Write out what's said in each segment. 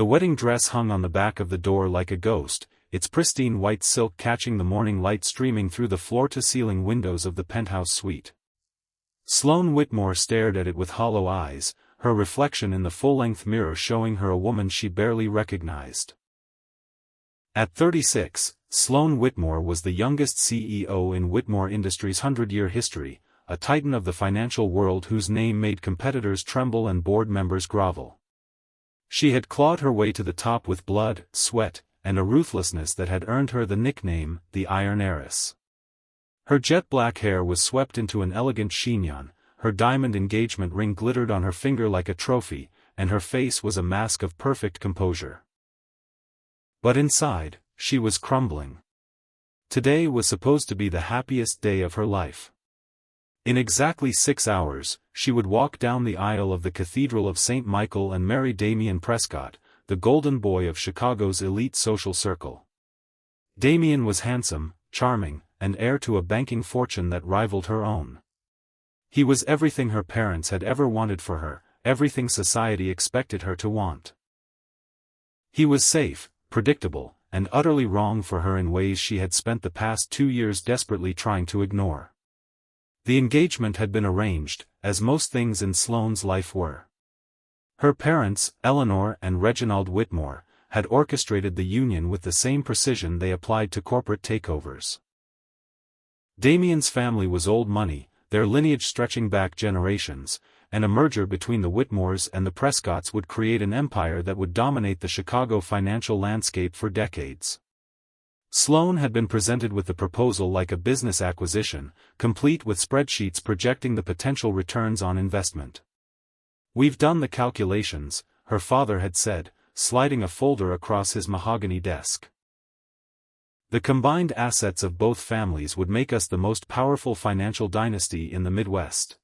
The wedding dress hung on the back of the door like a ghost, its pristine white silk catching the morning light streaming through the floor-to-ceiling windows of the penthouse suite. Sloane Whitmore stared at it with hollow eyes, her reflection in the full-length mirror showing her a woman she barely recognized. At 36, Sloane Whitmore was the youngest CEO in Whitmore Industries' 100-year history, a titan of the financial world whose name made competitors tremble and board members grovel. She had clawed her way to the top with blood, sweat, and a ruthlessness that had earned her the nickname, the Iron Heiress. Her jet-black hair was swept into an elegant chignon, her diamond engagement ring glittered on her finger like a trophy, and her face was a mask of perfect composure. But inside, she was crumbling. Today was supposed to be the happiest day of her life. In exactly 6 hours, she would walk down the aisle of the Cathedral of St. Michael and marry Damien Prescott, the golden boy of Chicago's elite social circle. Damien was handsome, charming, and heir to a banking fortune that rivaled her own. He was everything her parents had ever wanted for her, everything society expected her to want. He was safe, predictable, and utterly wrong for her in ways she had spent the past 2 years desperately trying to ignore. The engagement had been arranged, as most things in Sloane's life were. Her parents, Eleanor and Reginald Whitmore, had orchestrated the union with the same precision they applied to corporate takeovers. Damien's family was old money, their lineage stretching back generations, and a merger between the Whitmores and the Prescotts would create an empire that would dominate the Chicago financial landscape for decades. Sloane had been presented with the proposal like a business acquisition, complete with spreadsheets projecting the potential returns on investment. "We've done the calculations," her father had said, sliding a folder across his mahogany desk. "The combined assets of both families would make us the most powerful financial dynasty in the Midwest.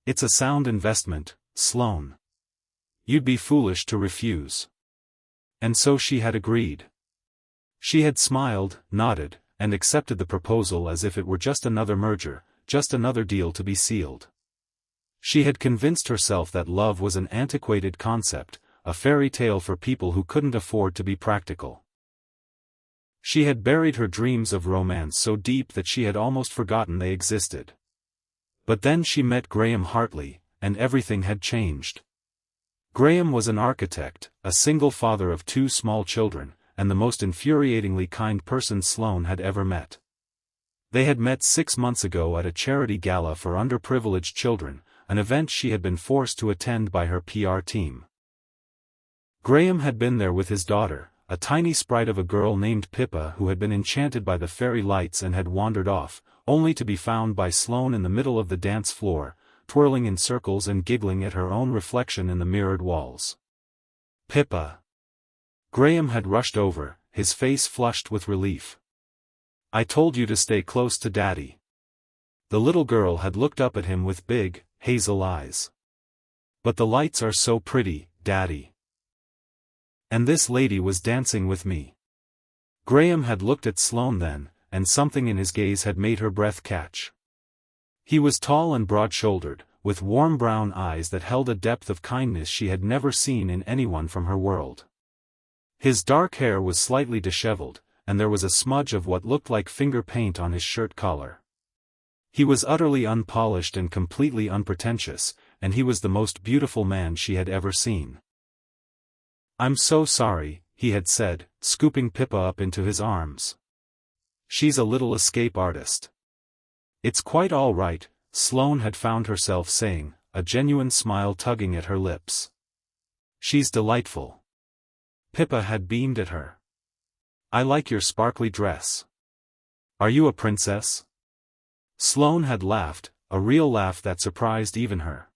It's a sound investment, Sloane. You'd be foolish to refuse." And so she had agreed. She had smiled, nodded, and accepted the proposal as if it were just another merger, just another deal to be sealed. She had convinced herself that love was an antiquated concept, a fairy tale for people who couldn't afford to be practical. She had buried her dreams of romance so deep that she had almost forgotten they existed. But then she met Graham Hartley, and everything had changed. Graham was an architect, a single father of 2 small children, and the most infuriatingly kind person Sloane had ever met. They had met 6 months ago at a charity gala for underprivileged children, an event she had been forced to attend by her PR team. Graham had been there with his daughter, a tiny sprite of a girl named Pippa who had been enchanted by the fairy lights and had wandered off, only to be found by Sloane in the middle of the dance floor, twirling in circles and giggling at her own reflection in the mirrored walls. "Pippa!" Graham had rushed over, his face flushed with relief. "I told you to stay close to Daddy." The little girl had looked up at him with big, hazel eyes. "But the lights are so pretty, Daddy. And this lady was dancing with me." Graham had looked at Sloane then, and something in his gaze had made her breath catch. He was tall and broad-shouldered, with warm brown eyes that held a depth of kindness she had never seen in anyone from her world. His dark hair was slightly disheveled, and there was a smudge of what looked like finger paint on his shirt collar. He was utterly unpolished and completely unpretentious, and he was the most beautiful man she had ever seen. "I'm so sorry," he had said, scooping Pippa up into his arms. "She's a little escape artist." "It's quite all right," Sloane had found herself saying, a genuine smile tugging at her lips. "She's delightful." Pippa had beamed at her. "I like your sparkly dress. Are you a princess?" Sloane had laughed, a real laugh that surprised even her.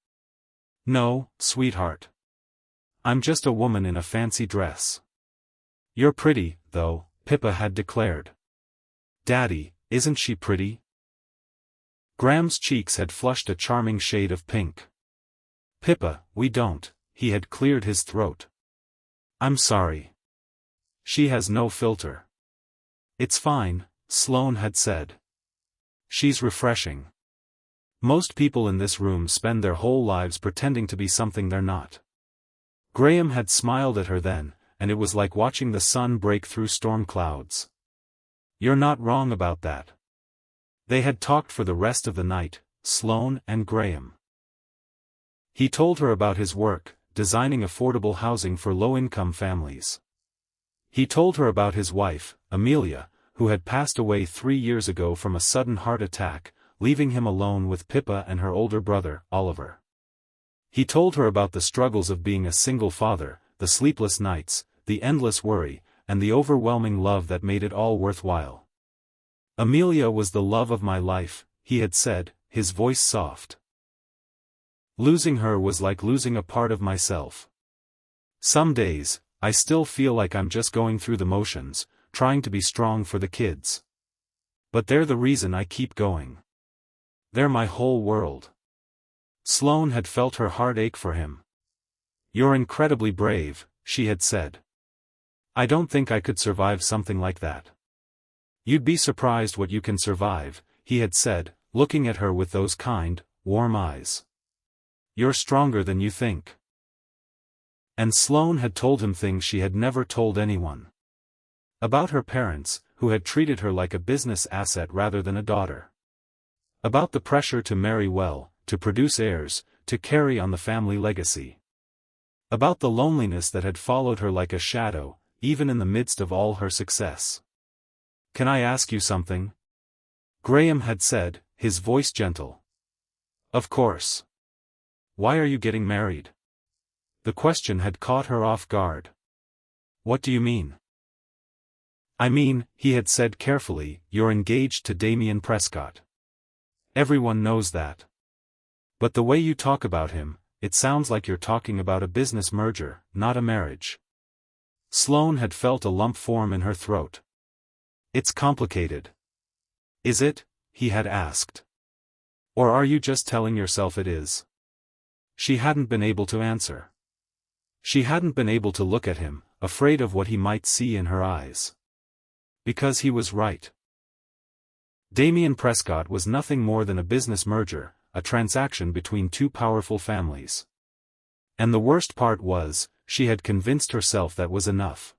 "No, sweetheart. I'm just a woman in a fancy dress." "You're pretty, though," Pippa had declared. "Daddy, isn't she pretty?" Graham's cheeks had flushed a charming shade of pink. "Pippa, we don't," he had cleared his throat. "I'm sorry. She has no filter." "It's fine," Sloane had said. "She's refreshing. Most people in this room spend their whole lives pretending to be something they're not." Graham had smiled at her then, and it was like watching the sun break through storm clouds. "You're not wrong about that." They had talked for the rest of the night, Sloane and Graham. He told her about his work, designing affordable housing for low-income families. He told her about his wife, Amelia, who had passed away 3 years ago from a sudden heart attack, leaving him alone with Pippa and her older brother, Oliver. He told her about the struggles of being a single father, the sleepless nights, the endless worry, and the overwhelming love that made it all worthwhile. "Amelia was the love of my life," he had said, his voice soft. "Losing her was like losing a part of myself. Some days, I still feel like I'm just going through the motions, trying to be strong for the kids. But they're the reason I keep going. They're my whole world." Sloane had felt her heart ache for him. "You're incredibly brave," she had said. "I don't think I could survive something like that." "You'd be surprised what you can survive," he had said, looking at her with those kind, warm eyes. "You're stronger than you think." And Sloane had told him things she had never told anyone. About her parents, who had treated her like a business asset rather than a daughter. About the pressure to marry well, to produce heirs, to carry on the family legacy. About the loneliness that had followed her like a shadow, even in the midst of all her success. "Can I ask you something?" Graham had said, his voice gentle. "Of course. Why are you getting married?" The question had caught her off guard. "What do you mean?" "I mean," he had said carefully, "you're engaged to Damien Prescott. Everyone knows that. But the way you talk about him, it sounds like you're talking about a business merger, not a marriage." Sloane had felt a lump form in her throat. "It's complicated." "Is it?" he had asked. "Or are you just telling yourself it is?" She hadn't been able to answer. She hadn't been able to look at him, afraid of what he might see in her eyes. Because he was right. Damien Prescott was nothing more than a business merger, a transaction between two powerful families. And the worst part was, she had convinced herself that was enough.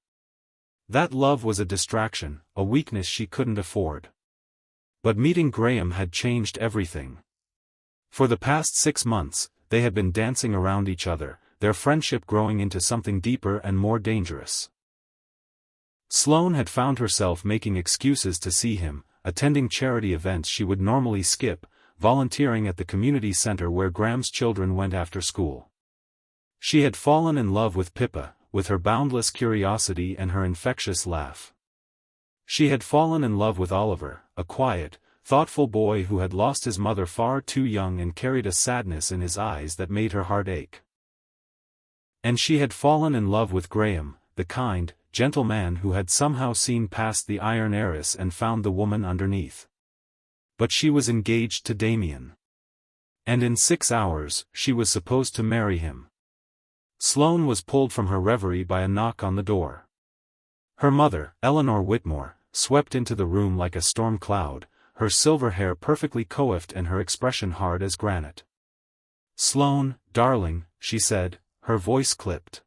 That love was a distraction, a weakness she couldn't afford. But meeting Graham had changed everything. For the past 6 months, they had been dancing around each other, their friendship growing into something deeper and more dangerous. Sloane had found herself making excuses to see him, attending charity events she would normally skip, volunteering at the community center where Graham's children went after school. She had fallen in love with Pippa, with her boundless curiosity and her infectious laugh. She had fallen in love with Oliver, a quiet, thoughtful boy who had lost his mother far too young and carried a sadness in his eyes that made her heart ache. And she had fallen in love with Graham, the kind, gentle man who had somehow seen past the iron heiress and found the woman underneath. But she was engaged to Damien. And in 6 hours, she was supposed to marry him. Sloane was pulled from her reverie by a knock on the door. Her mother, Eleanor Whitmore, swept into the room like a storm cloud, her silver hair perfectly coiffed and her expression hard as granite. "Sloane, darling," she said, her voice clipped.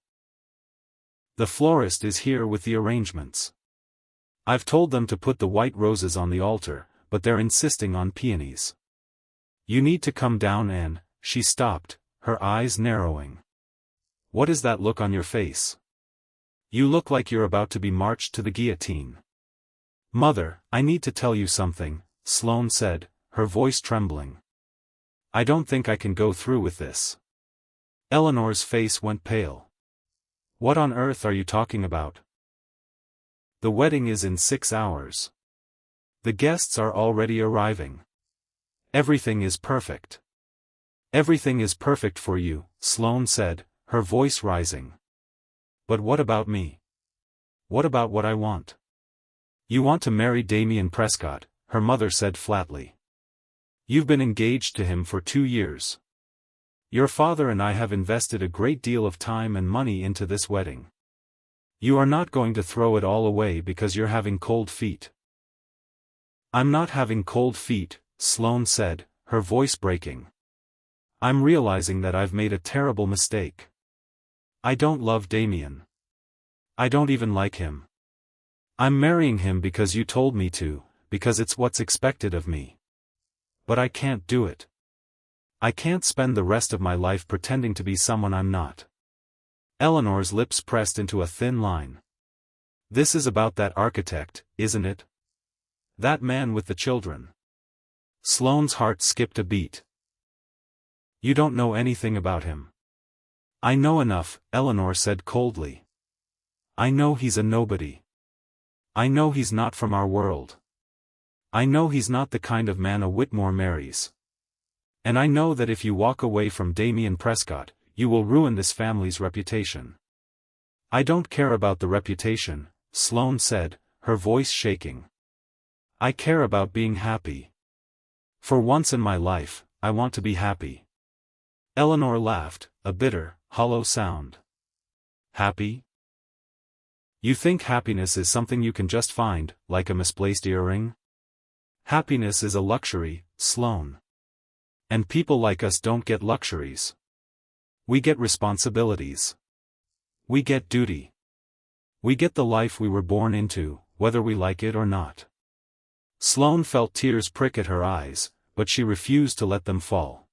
"The florist is here with the arrangements. I've told them to put the white roses on the altar, but they're insisting on peonies. You need to come down and," she stopped, her eyes narrowing. "What is that look on your face? You look like you're about to be marched to the guillotine." "Mother, I need to tell you something," Sloane said, her voice trembling. "I don't think I can go through with this." Eleanor's face went pale. "What on earth are you talking about?" "The wedding is in 6 hours. The guests are already arriving. Everything is perfect." "Everything is perfect for you," Sloane said, her voice rising. "But what about me? What about what I want?" "You want to marry Damien Prescott," her mother said flatly. "You've been engaged to him for 2 years. Your father and I have invested a great deal of time and money into this wedding. You are not going to throw it all away because you're having cold feet." "I'm not having cold feet," Sloane said, her voice breaking. "I'm realizing that I've made a terrible mistake. I don't love Damien. I don't even like him. I'm marrying him because you told me to, because it's what's expected of me. But I can't do it. I can't spend the rest of my life pretending to be someone I'm not. Eleanor's lips pressed into a thin line. This is about that architect, isn't it? That man with the children. Sloane's heart skipped a beat. You don't know anything about him. I know enough, Eleanor said coldly. I know he's a nobody. I know he's not from our world. I know he's not the kind of man a Whitmore marries. And I know that if you walk away from Damien Prescott, you will ruin this family's reputation. I don't care about the reputation, Sloane said, her voice shaking. I care about being happy. For once in my life, I want to be happy. Eleanor laughed, a bitter, hollow sound. Happy? You think happiness is something you can just find, like a misplaced earring? Happiness is a luxury, Sloane. And people like us don't get luxuries. We get responsibilities. We get duty. We get the life we were born into, whether we like it or not. Sloane felt tears prick at her eyes, but she refused to let them fall.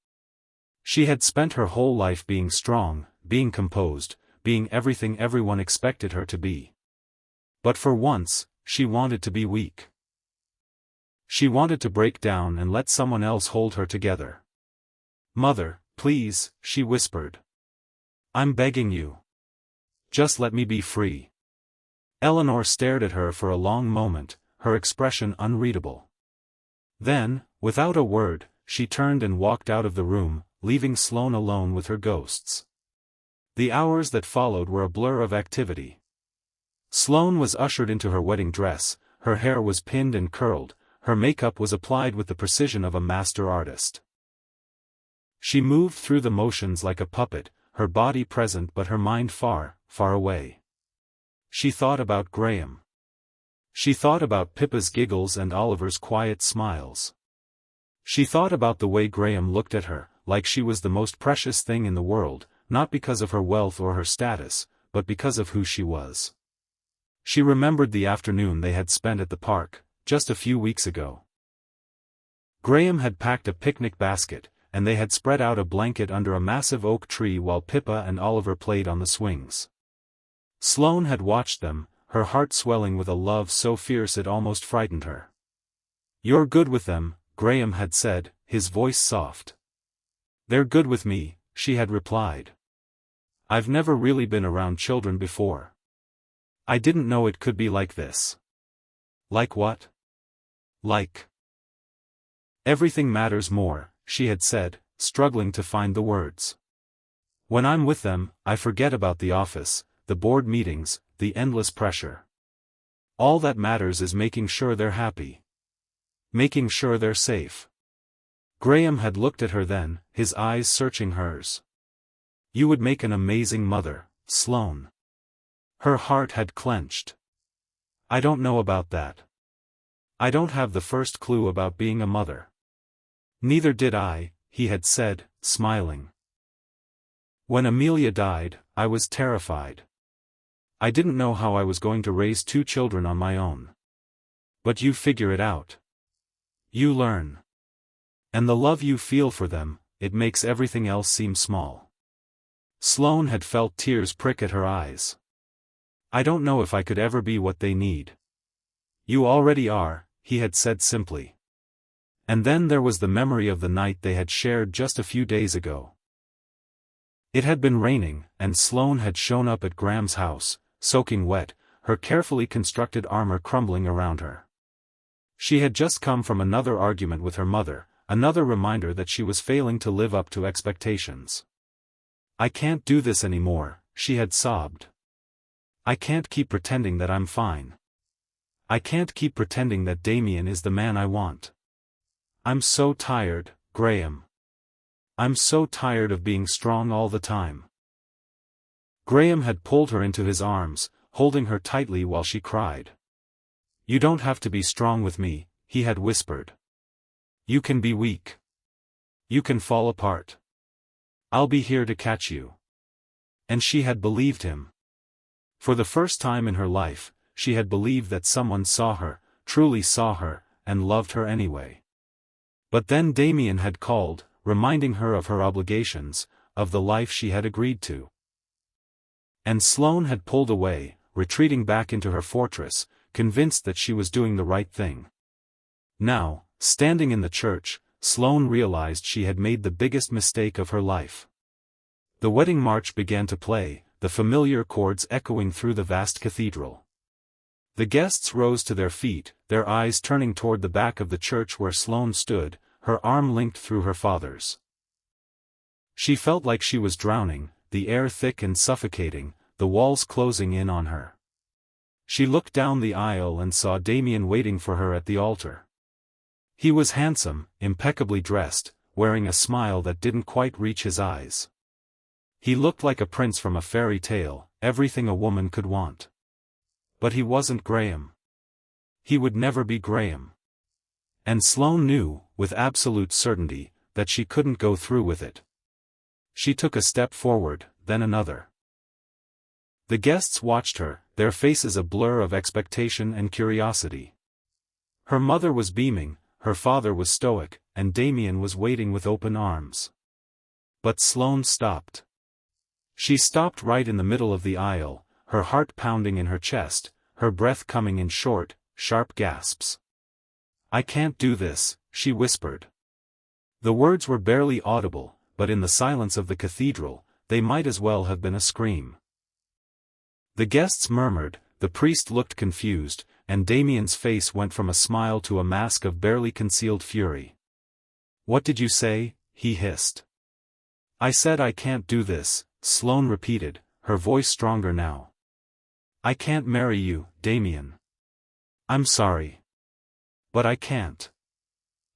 She had spent her whole life being strong, being composed, being everything everyone expected her to be. But for once, she wanted to be weak. She wanted to break down and let someone else hold her together. Mother, please, she whispered. I'm begging you. Just let me be free. Eleanor stared at her for a long moment, her expression unreadable. Then, without a word, she turned and walked out of the room, leaving Sloane alone with her ghosts. The hours that followed were a blur of activity. Sloane was ushered into her wedding dress, her hair was pinned and curled, her makeup was applied with the precision of a master artist. She moved through the motions like a puppet, her body present but her mind far, far away. She thought about Graham. She thought about Pippa's giggles and Oliver's quiet smiles. She thought about the way Graham looked at her, like she was the most precious thing in the world, not because of her wealth or her status, but because of who she was. She remembered the afternoon they had spent at the park, just a few weeks ago. Graham had packed a picnic basket, and they had spread out a blanket under a massive oak tree while Pippa and Oliver played on the swings. Sloane had watched them, her heart swelling with a love so fierce it almost frightened her. You're good with them, Graham had said, his voice soft. They're good with me, she had replied. I've never really been around children before. I didn't know it could be like this. Like what? Like. Everything matters more, she had said, struggling to find the words. When I'm with them, I forget about the office, the board meetings, the endless pressure. All that matters is making sure they're happy. Making sure they're safe. Graham had looked at her then, his eyes searching hers. You would make an amazing mother, Sloane. Her heart had clenched. I don't know about that. I don't have the first clue about being a mother. Neither did I, he had said, smiling. When Amelia died, I was terrified. I didn't know how I was going to raise 2 children on my own. But you figure it out. You learn. And the love you feel for them, it makes everything else seem small. Sloane had felt tears prick at her eyes. I don't know if I could ever be what they need. You already are, he had said simply. And then there was the memory of the night they had shared just a few days ago. It had been raining, and Sloane had shown up at Graham's house, soaking wet, her carefully constructed armor crumbling around her. She had just come from another argument with her mother, another reminder that she was failing to live up to expectations. I can't do this anymore, she had sobbed. I can't keep pretending that I'm fine. I can't keep pretending that Damien is the man I want. I'm so tired, Graham. I'm so tired of being strong all the time. Graham had pulled her into his arms, holding her tightly while she cried. You don't have to be strong with me, he had whispered. You can be weak. You can fall apart. I'll be here to catch you. And she had believed him. For the first time in her life, she had believed that someone saw her, truly saw her, and loved her anyway. But then Damien had called, reminding her of her obligations, of the life she had agreed to. And Sloane had pulled away, retreating back into her fortress, convinced that she was doing the right thing. Now, standing in the church, Sloane realized she had made the biggest mistake of her life. The wedding march began to play, the familiar chords echoing through the vast cathedral. The guests rose to their feet, their eyes turning toward the back of the church where Sloane stood, her arm linked through her father's. She felt like she was drowning, the air thick and suffocating, the walls closing in on her. She looked down the aisle and saw Damien waiting for her at the altar. He was handsome, impeccably dressed, wearing a smile that didn't quite reach his eyes. He looked like a prince from a fairy tale, everything a woman could want. But he wasn't Graham. He would never be Graham. And Sloane knew, with absolute certainty, that she couldn't go through with it. She took a step forward, then another. The guests watched her, their faces a blur of expectation and curiosity. Her mother was beaming, her father was stoic, and Damien was waiting with open arms. But Sloane stopped. She stopped right in the middle of the aisle, her heart pounding in her chest, her breath coming in short, sharp gasps. "I can't do this," she whispered. The words were barely audible, but in the silence of the cathedral, they might as well have been a scream. The guests murmured, the priest looked confused, and Damien's face went from a smile to a mask of barely concealed fury. "What did you say?" he hissed. "I said I can't do this," Sloane repeated, her voice stronger now. "I can't marry you, Damien. I'm sorry. But I can't."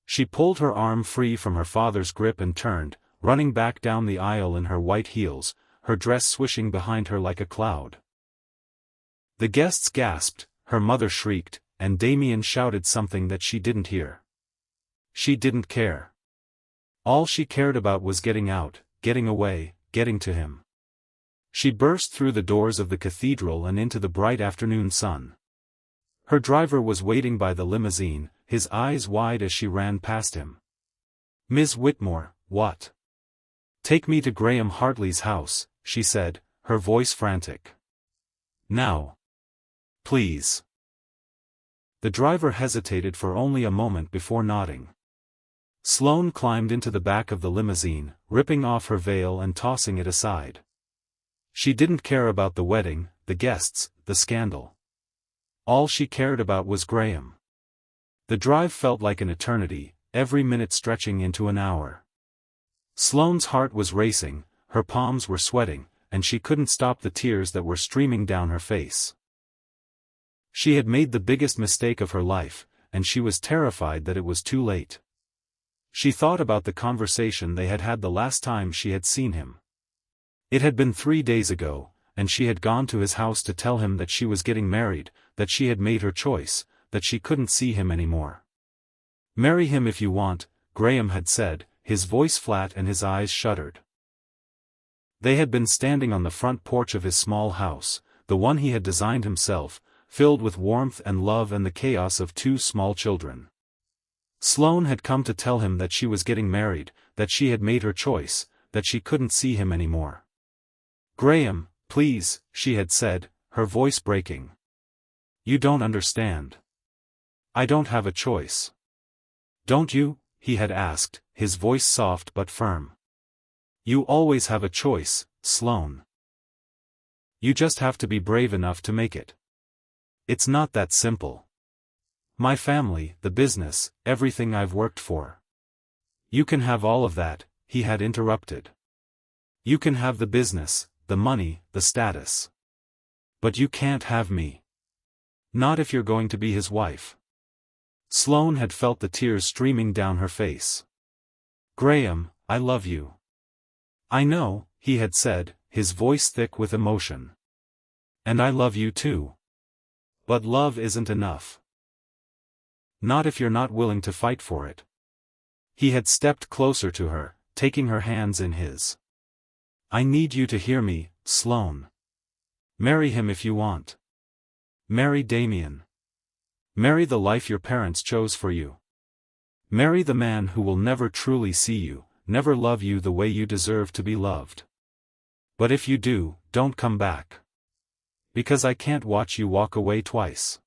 She pulled her arm free from her father's grip and turned, running back down the aisle in her white heels, her dress swishing behind her like a cloud. The guests gasped, her mother shrieked, and Damien shouted something that she didn't hear. She didn't care. All she cared about was getting out, getting away, getting to him. She burst through the doors of the cathedral and into the bright afternoon sun. Her driver was waiting by the limousine, his eyes wide as she ran past him. "Ms. Whitmore, what?" "Take me to Graham Hartley's house," she said, her voice frantic. "Now. Please." The driver hesitated for only a moment before nodding. Sloane climbed into the back of the limousine, ripping off her veil and tossing it aside. She didn't care about the wedding, the guests, the scandal. All she cared about was Graham. The drive felt like an eternity, every minute stretching into an hour. Sloane's heart was racing, her palms were sweating, and she couldn't stop the tears that were streaming down her face. She had made the biggest mistake of her life, and she was terrified that it was too late. She thought about the conversation they had had the last time she had seen him. It had been 3 days ago, and she had gone to his house to tell him that she was getting married, that she had made her choice, that she couldn't see him anymore. "Marry him if you want," Graham had said, his voice flat and his eyes shuddered. They had been standing on the front porch of his small house, the one he had designed himself, filled with warmth and love and the chaos of 2 small children. Sloane had come to tell him that she was getting married, that she had made her choice, that she couldn't see him anymore. "Graham, please," she had said, her voice breaking. "You don't understand. I don't have a choice." "Don't you?" he had asked, his voice soft but firm. "You always have a choice, Sloane. You just have to be brave enough to make it. It's not that simple. My family, the business, everything I've worked for." "You can have all of that," he had interrupted. "You can have the business, the money, the status. But you can't have me. Not if you're going to be his wife." Sloane had felt the tears streaming down her face. "Graham, I love you." "I know," he had said, his voice thick with emotion. "And I love you too. But love isn't enough. Not if you're not willing to fight for it." He had stepped closer to her, taking her hands in his. "I need you to hear me, Sloane. Marry him if you want. Marry Damien. Marry the life your parents chose for you. Marry the man who will never truly see you, never love you the way you deserve to be loved. But if you do, don't come back. Because I can't watch you walk away twice.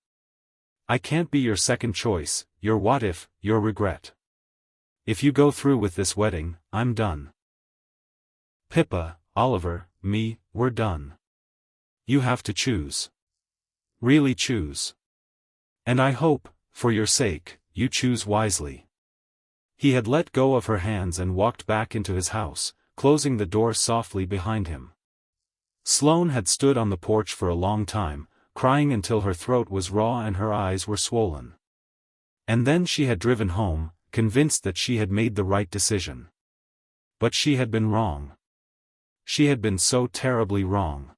I can't be your second choice, your what if, your regret. If you go through with this wedding, I'm done. Pippa, Oliver, me, we're done. You have to choose. Really choose. And I hope, for your sake, you choose wisely. He had let go of her hands and walked back into his house, closing the door softly behind him. Sloane had stood on the porch for a long time, crying until her throat was raw and her eyes were swollen. And then she had driven home, convinced that she had made the right decision. But she had been wrong. She had been so terribly wrong.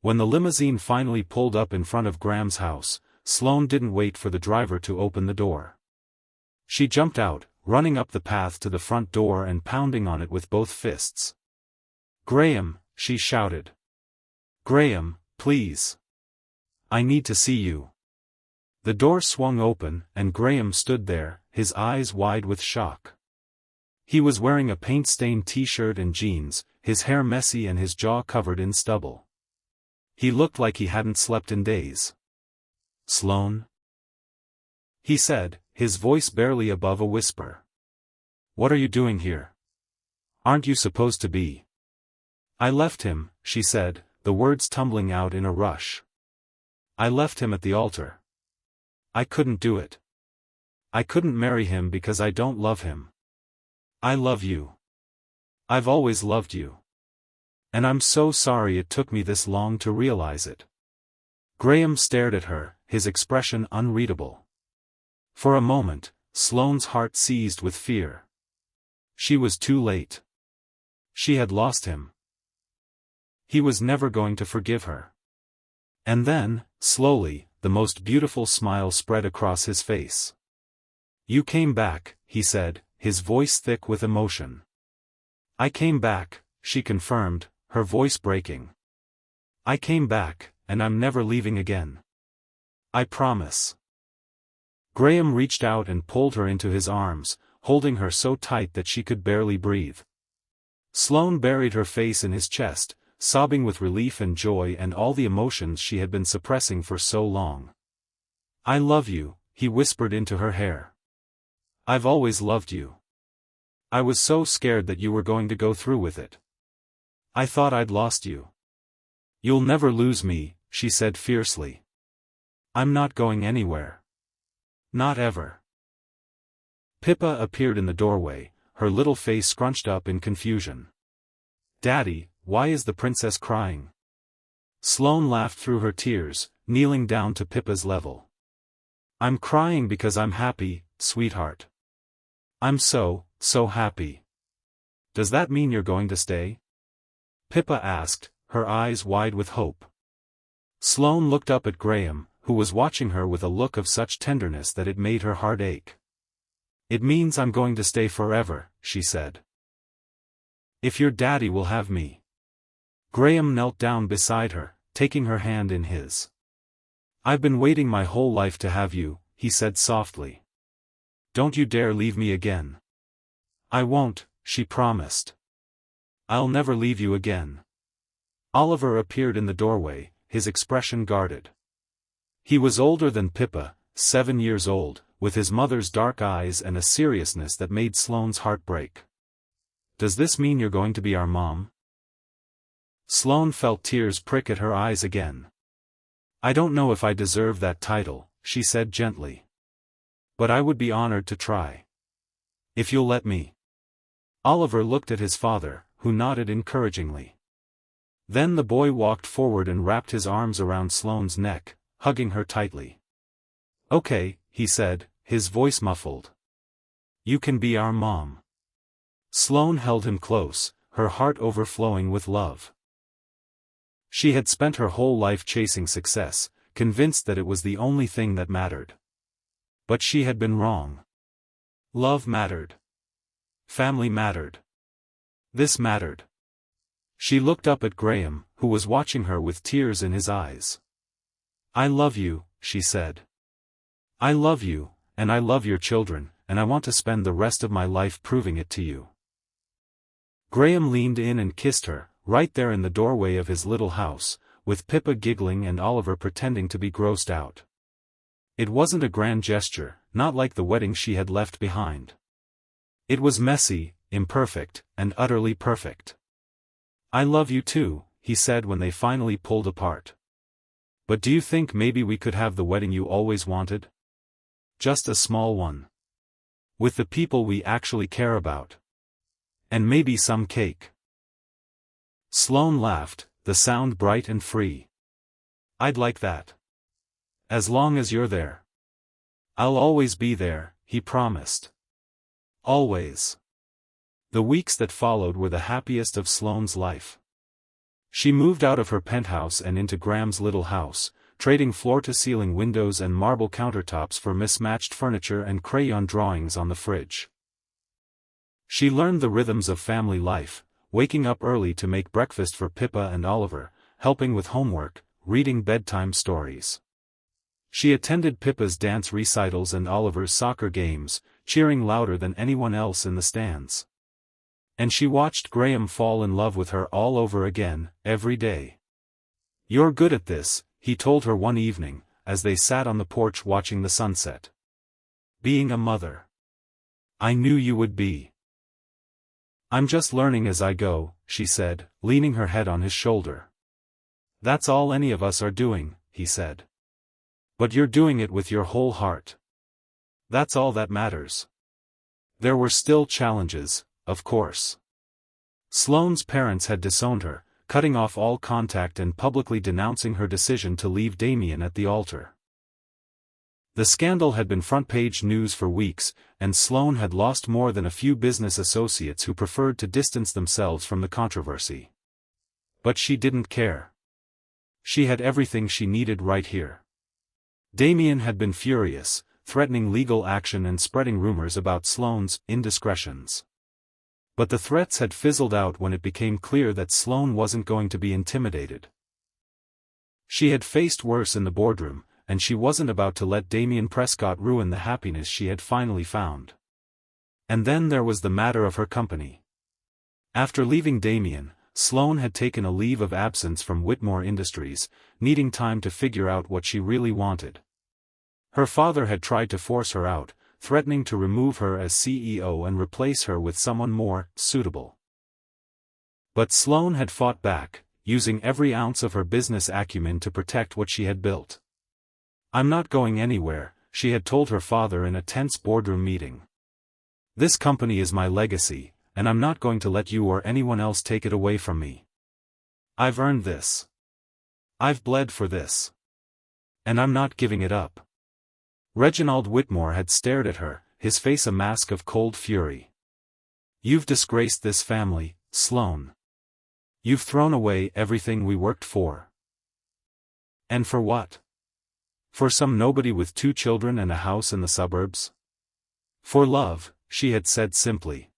When the limousine finally pulled up in front of Graham's house, Sloane didn't wait for the driver to open the door. She jumped out, running up the path to the front door and pounding on it with both fists. "Graham," she shouted. "Graham, please. I need to see you." The door swung open, and Graham stood there, his eyes wide with shock. He was wearing a paint-stained t-shirt and jeans, his hair messy and his jaw covered in stubble. He looked like he hadn't slept in days. "Sloane?" he said, his voice barely above a whisper. "What are you doing here? Aren't you supposed to be?" "I left him," she said, the words tumbling out in a rush. "I left him at the altar. I couldn't do it. I couldn't marry him because I don't love him. I love you. I've always loved you. And I'm so sorry it took me this long to realize it." Graham stared at her, his expression unreadable. For a moment, Sloane's heart seized with fear. She was too late. She had lost him. He was never going to forgive her. And then, slowly, the most beautiful smile spread across his face. "You came back," he said, his voice thick with emotion. "I came back," she confirmed, her voice breaking. "I came back, and I'm never leaving again. I promise." Graham reached out and pulled her into his arms, holding her so tight that she could barely breathe. Sloane buried her face in his chest, sobbing with relief and joy and all the emotions she had been suppressing for so long. "I love you," he whispered into her hair. "I've always loved you. I was so scared that you were going to go through with it. I thought I'd lost you." "You'll never lose me," she said fiercely. "I'm not going anywhere. Not ever." Pippa appeared in the doorway, her little face scrunched up in confusion. "Daddy, why is the princess crying?" Sloane laughed through her tears, kneeling down to Pippa's level. "I'm crying because I'm happy, sweetheart. I'm so happy." "Does that mean you're going to stay?" Pippa asked, her eyes wide with hope. Sloane looked up at Graham, who was watching her with a look of such tenderness that it made her heart ache. "It means I'm going to stay forever," she said. "If your daddy will have me." Graham knelt down beside her, taking her hand in his. "I've been waiting my whole life to have you," he said softly. "Don't you dare leave me again." "I won't," she promised. "I'll never leave you again." Oliver appeared in the doorway, his expression guarded. He was older than Pippa, 7 years old, with his mother's dark eyes and a seriousness that made Sloane's heart break. "Does this mean you're going to be our mom?" Sloane felt tears prick at her eyes again. "I don't know if I deserve that title," she said gently. "But I would be honored to try. If you'll let me." Oliver looked at his father, who nodded encouragingly. Then the boy walked forward and wrapped his arms around Sloane's neck, hugging her tightly. "Okay," he said, his voice muffled. "You can be our mom." Sloane held him close, her heart overflowing with love. She had spent her whole life chasing success, convinced that it was the only thing that mattered. But she had been wrong. Love mattered. Family mattered. This mattered. She looked up at Graham, who was watching her with tears in his eyes. "I love you," she said. "I love you, and I love your children, and I want to spend the rest of my life proving it to you." Graham leaned in and kissed her, right there in the doorway of his little house, with Pippa giggling and Oliver pretending to be grossed out. It wasn't a grand gesture, not like the wedding she had left behind. It was messy, imperfect, and utterly perfect. "I love you too," he said when they finally pulled apart. "But do you think maybe we could have the wedding you always wanted? Just a small one. With the people we actually care about. And maybe some cake." Sloane laughed, the sound bright and free. "I'd like that. As long as you're there." "I'll always be there," he promised. Always. The weeks that followed were the happiest of Sloane's life. She moved out of her penthouse and into Graham's little house, trading floor-to-ceiling windows and marble countertops for mismatched furniture and crayon drawings on the fridge. She learned the rhythms of family life, waking up early to make breakfast for Pippa and Oliver, helping with homework, reading bedtime stories. She attended Pippa's dance recitals and Oliver's soccer games, cheering louder than anyone else in the stands. And she watched Graham fall in love with her all over again, every day. "You're good at this," he told her one evening, as they sat on the porch watching the sunset. "Being a mother. I knew you would be." "I'm just learning as I go," she said, leaning her head on his shoulder. "That's all any of us are doing," he said. "But you're doing it with your whole heart. That's all that matters." There were still challenges, of course. Sloane's parents had disowned her, cutting off all contact and publicly denouncing her decision to leave Damien at the altar. The scandal had been front-page news for weeks, and Sloane had lost more than a few business associates who preferred to distance themselves from the controversy. But she didn't care. She had everything she needed right here. Damien had been furious, threatening legal action and spreading rumors about Sloane's indiscretions. But the threats had fizzled out when it became clear that Sloane wasn't going to be intimidated. She had faced worse in the boardroom, and she wasn't about to let Damien Prescott ruin the happiness she had finally found. And then there was the matter of her company. After leaving Damien, Sloane had taken a leave of absence from Whitmore Industries, needing time to figure out what she really wanted. Her father had tried to force her out, threatening to remove her as CEO and replace her with someone more suitable. But Sloane had fought back, using every ounce of her business acumen to protect what she had built. "I'm not going anywhere," she had told her father in a tense boardroom meeting. "This company is my legacy, and I'm not going to let you or anyone else take it away from me. I've earned this. I've bled for this. And I'm not giving it up." Reginald Whitmore had stared at her, his face a mask of cold fury. "You've disgraced this family, Sloane. You've thrown away everything we worked for. And for what? For some nobody with 2 children and a house in the suburbs? For love," she had said simply.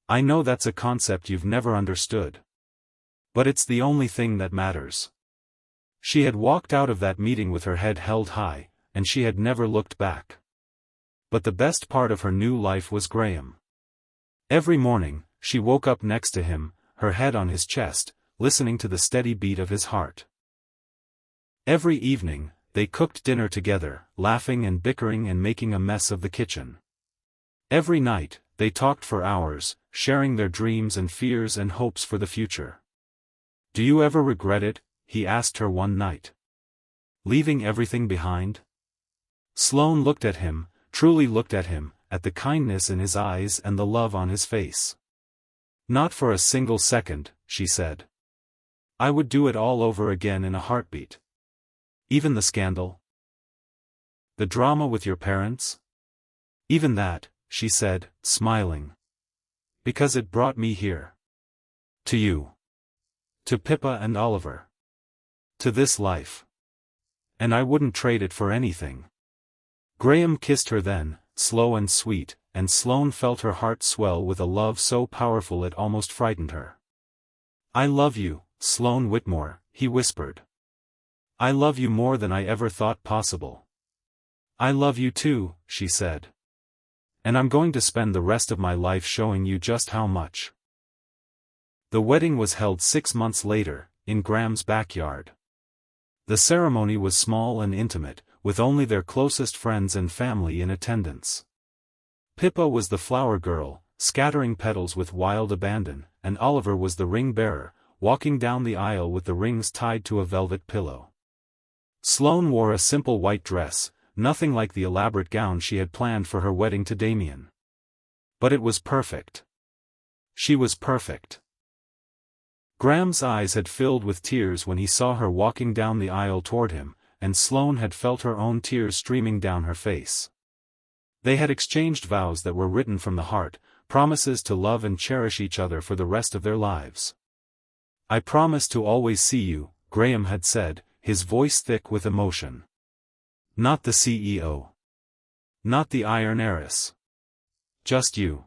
"I know that's a concept you've never understood. But it's the only thing that matters." She had walked out of that meeting with her head held high, and she had never looked back. But the best part of her new life was Graham. Every morning, she woke up next to him, her head on his chest, listening to the steady beat of his heart. Every evening, they cooked dinner together, laughing and bickering and making a mess of the kitchen. Every night, they talked for hours, sharing their dreams and fears and hopes for the future. "Do you ever regret it?" he asked her one night. "Leaving everything behind?" Sloane looked at him, truly looked at him, at the kindness in his eyes and the love on his face. "Not for a single second," she said. "I would do it all over again in a heartbeat." "Even the scandal? The drama with your parents?" "Even that," she said, smiling. "Because it brought me here. To you. To Pippa and Oliver. To this life. And I wouldn't trade it for anything." Graham kissed her then, slow and sweet, and Sloane felt her heart swell with a love so powerful it almost frightened her. I love you, Sloane Whitmore, he whispered. I love you more than I ever thought possible. I love you too, she said. And I'm going to spend the rest of my life showing you just how much. The wedding was held 6 months later, in Graham's backyard. The ceremony was small and intimate, with only their closest friends and family in attendance. Pippa was the flower girl, scattering petals with wild abandon, and Oliver was the ring bearer, walking down the aisle with the rings tied to a velvet pillow. Sloane wore a simple white dress, nothing like the elaborate gown she had planned for her wedding to Damien. But it was perfect. She was perfect. Graham's eyes had filled with tears when he saw her walking down the aisle toward him, and Sloane had felt her own tears streaming down her face. They had exchanged vows that were written from the heart, promises to love and cherish each other for the rest of their lives. I promise to always see you, Graham had said, his voice thick with emotion. Not the CEO. Not the iron heiress. Just you.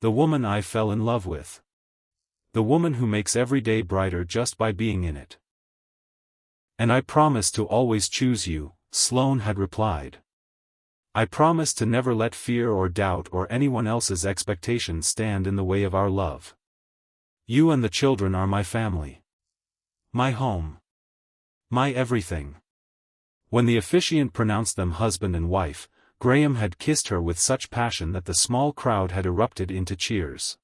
The woman I fell in love with. The woman who makes every day brighter just by being in it. And I promise to always choose you, Sloane had replied. I promise to never let fear or doubt or anyone else's expectations stand in the way of our love. You and the children are my family. My home. My everything. When the officiant pronounced them husband and wife, Graham had kissed her with such passion that the small crowd had erupted into cheers.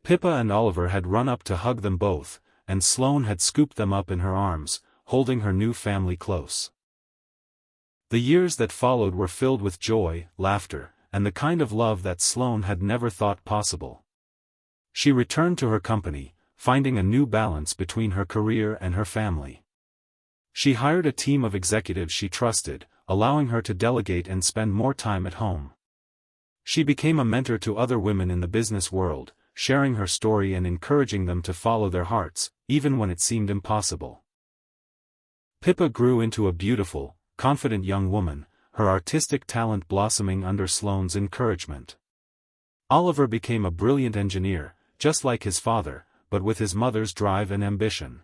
Pippa and Oliver had run up to hug them both, and Sloane had scooped them up in her arms, holding her new family close. The years that followed were filled with joy, laughter, and the kind of love that Sloane had never thought possible. She returned to her company, finding a new balance between her career and her family. She hired a team of executives she trusted, allowing her to delegate and spend more time at home. She became a mentor to other women in the business world, sharing her story and encouraging them to follow their hearts, even when it seemed impossible. Pippa grew into a beautiful, confident young woman, her artistic talent blossoming under Sloane's encouragement. Oliver became a brilliant engineer, just like his father, but with his mother's drive and ambition.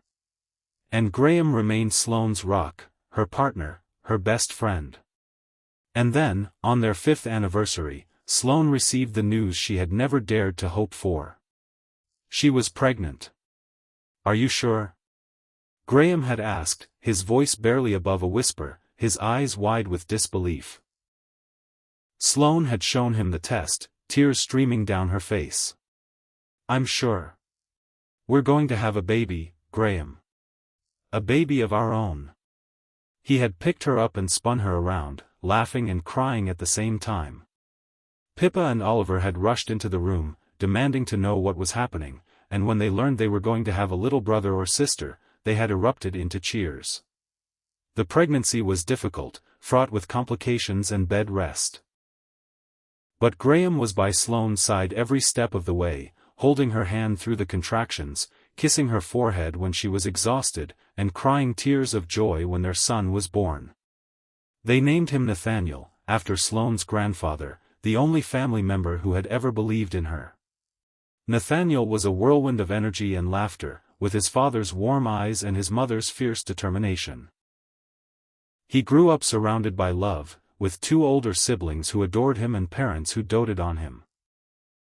And Graham remained Sloane's rock, her partner, her best friend. And then, on their 5th anniversary, Sloane received the news she had never dared to hope for. She was pregnant. Are you sure? Graham had asked, his voice barely above a whisper, his eyes wide with disbelief. Sloane had shown him the test, tears streaming down her face. I'm sure. We're going to have a baby, Graham. A baby of our own. He had picked her up and spun her around, laughing and crying at the same time. Pippa and Oliver had rushed into the room, demanding to know what was happening, and when they learned they were going to have a little brother or sister, they had erupted into cheers. The pregnancy was difficult, fraught with complications and bed rest. But Graham was by Sloane's side every step of the way, holding her hand through the contractions, kissing her forehead when she was exhausted, and crying tears of joy when their son was born. They named him Nathaniel, after Sloane's grandfather, the only family member who had ever believed in her. Nathaniel was a whirlwind of energy and laughter, with his father's warm eyes and his mother's fierce determination. He grew up surrounded by love, with 2 older siblings who adored him and parents who doted on him.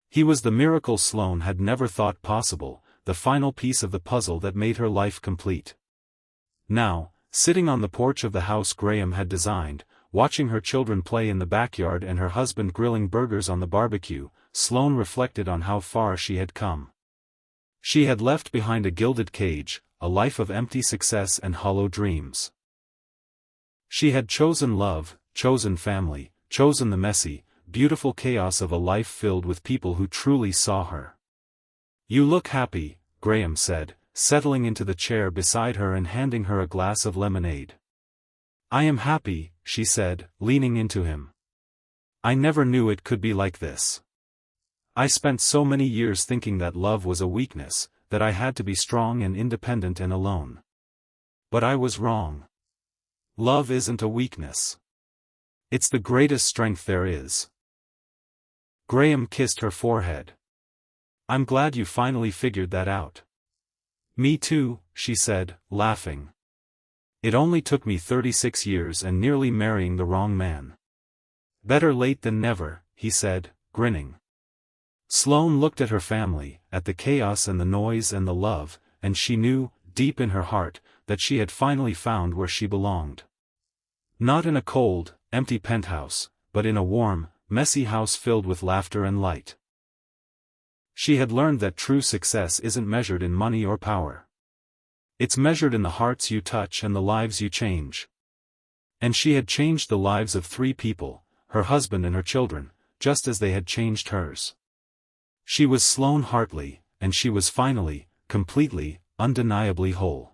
He was the miracle Sloane had never thought possible, the final piece of the puzzle that made her life complete. Now, sitting on the porch of the house Graham had designed, watching her children play in the backyard and her husband grilling burgers on the barbecue, Sloane reflected on how far she had come. She had left behind a gilded cage, a life of empty success and hollow dreams. She had chosen love, chosen family, chosen the messy, beautiful chaos of a life filled with people who truly saw her. You look happy, Graham said, settling into the chair beside her and handing her a glass of lemonade. I am happy, she said, leaning into him. I never knew it could be like this. I spent so many years thinking that love was a weakness, that I had to be strong and independent and alone. But I was wrong. Love isn't a weakness. It's the greatest strength there is. Graham kissed her forehead. I'm glad you finally figured that out. Me too, she said, laughing. It only took me 36 years and nearly marrying the wrong man. Better late than never, he said, grinning. Sloane looked at her family, at the chaos and the noise and the love, and she knew, deep in her heart, that she had finally found where she belonged. Not in a cold, empty penthouse, but in a warm, messy house filled with laughter and light. She had learned that true success isn't measured in money or power. It's measured in the hearts you touch and the lives you change. And she had changed the lives of 3 people, her husband and her children, just as they had changed hers. She was Sloane Hartley, and she was finally, completely, undeniably whole.